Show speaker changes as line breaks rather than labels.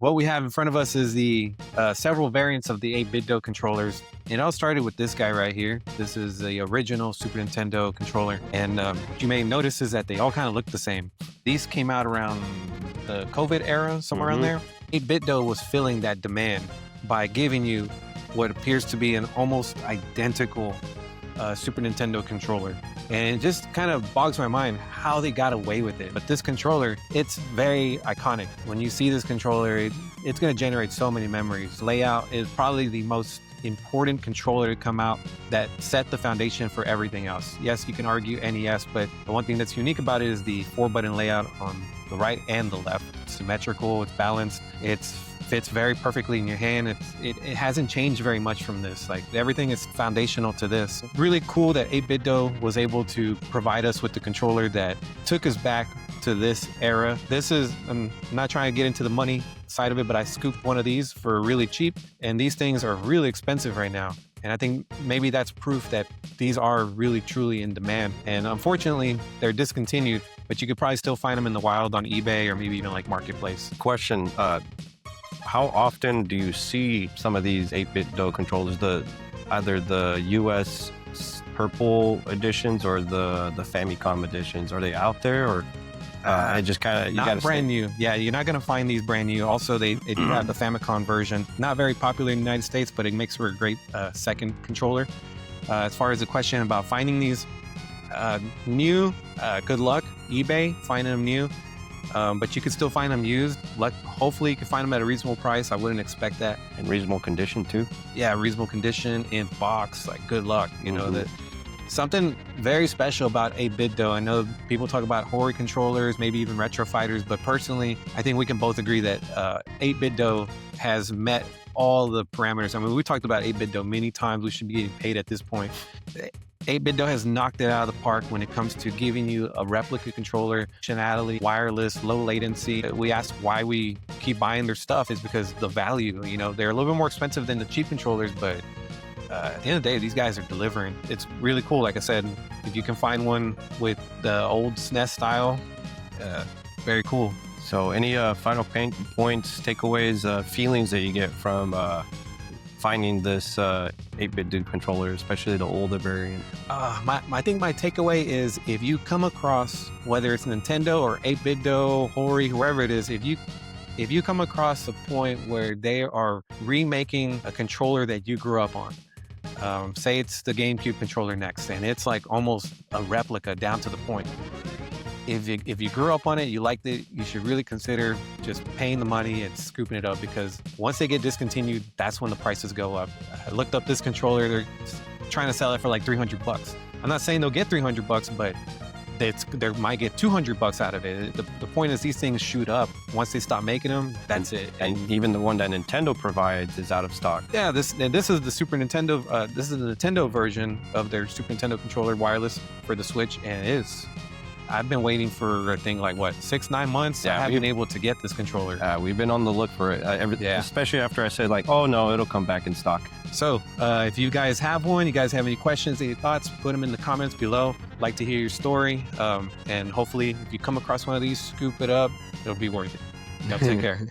What we have in front of us is the several variants of the 8-bit-do controllers. It all started with this guy right here. This is the original Super Nintendo controller. And what you may notice is that they all kind of look the same. These came out around the COVID era, somewhere around there. 8-bit-do was filling that demand by giving you what appears to be an almost identical Super Nintendo controller. And it just kind of bogs my mind how they got away with it. But this controller, it's very iconic. When you see this controller, it's going to generate so many memories. Layout is probably the most important controller to come out that set the foundation for everything else. Yes, you can argue NES, but the one thing that's unique about it is the 4-button layout on the right and the left. It's symmetrical, it's balanced, it fits very perfectly in your hand. It hasn't changed very much from this. Like, everything is foundational to this. Really cool that 8-bit-do was able to provide us with the controller that took us back to this era. This is, I'm not trying to get into the money side of it, but I scooped one of these for really cheap, and these things are really expensive right now. And I think maybe that's proof that these are really truly in demand. And unfortunately, they're discontinued, but you could probably still find them in the wild on eBay or maybe even like Marketplace.
Question, how often do you see some of these 8-bit-do controllers, either the US purple editions or the Famicom editions? Are they out there, or it just kind of,
not brand new? Yeah, you're not going to find these brand new. Also, they do have the Famicom version. Not very popular in the United States, but it makes for a great second controller. As far as the question about finding these new, good luck. eBay, finding them new. But you could still find them used. Hopefully you can find them at a reasonable price. I wouldn't expect that.
In reasonable condition too?
Yeah, reasonable condition, in box, like good luck. You know, that something very special about 8-bit-do. I know people talk about Hori controllers, maybe even retro fighters, but personally, I think we can both agree that 8-bit-do has met all the parameters. I mean, we talked about 8-bit-do many times. We should be getting paid at this point. 8-bit-do has knocked it out of the park when it comes to giving you a replica controller, functionality, wireless, low latency. We ask why we keep buying their stuff is because the value, you know, they're a little bit more expensive than the cheap controllers, but at the end of the day, these guys are delivering. It's really cool. Like I said, if you can find one with the old SNES style, very cool.
So any final points, takeaways, feelings that you get from finding this 8-bit-do controller, especially the older variant?
I think my takeaway is, if you come across, whether it's Nintendo or 8-bit-do, Hori, whoever it is, if you come across a point where they are remaking a controller that you grew up on, say it's the GameCube controller next, and it's like almost a replica down to the point. If you grew up on it, you liked it, you should really consider just paying the money and scooping it up, because once they get discontinued, that's when the prices go up. I looked up this controller, they're trying to sell it for like $300. I'm not saying they'll get $300, but they might get $200 out of it. The point is, these things shoot up. Once they stop making them, that's it.
And even the one that Nintendo provides is out of stock.
Yeah, this is the Super Nintendo. This is the Nintendo version of their Super Nintendo controller, wireless for the Switch, and it is. I've been waiting for a thing like, what, 6-9 months? Yeah, I haven't been able to get this controller.
We've been on the look for it, especially after I said, like, oh no, it'll come back in stock.
So if you guys have one, you guys have any questions, any thoughts, put them in the comments below. Like to hear your story, and hopefully if you come across one of these, scoop it up. It'll be worth it. Y'all take care.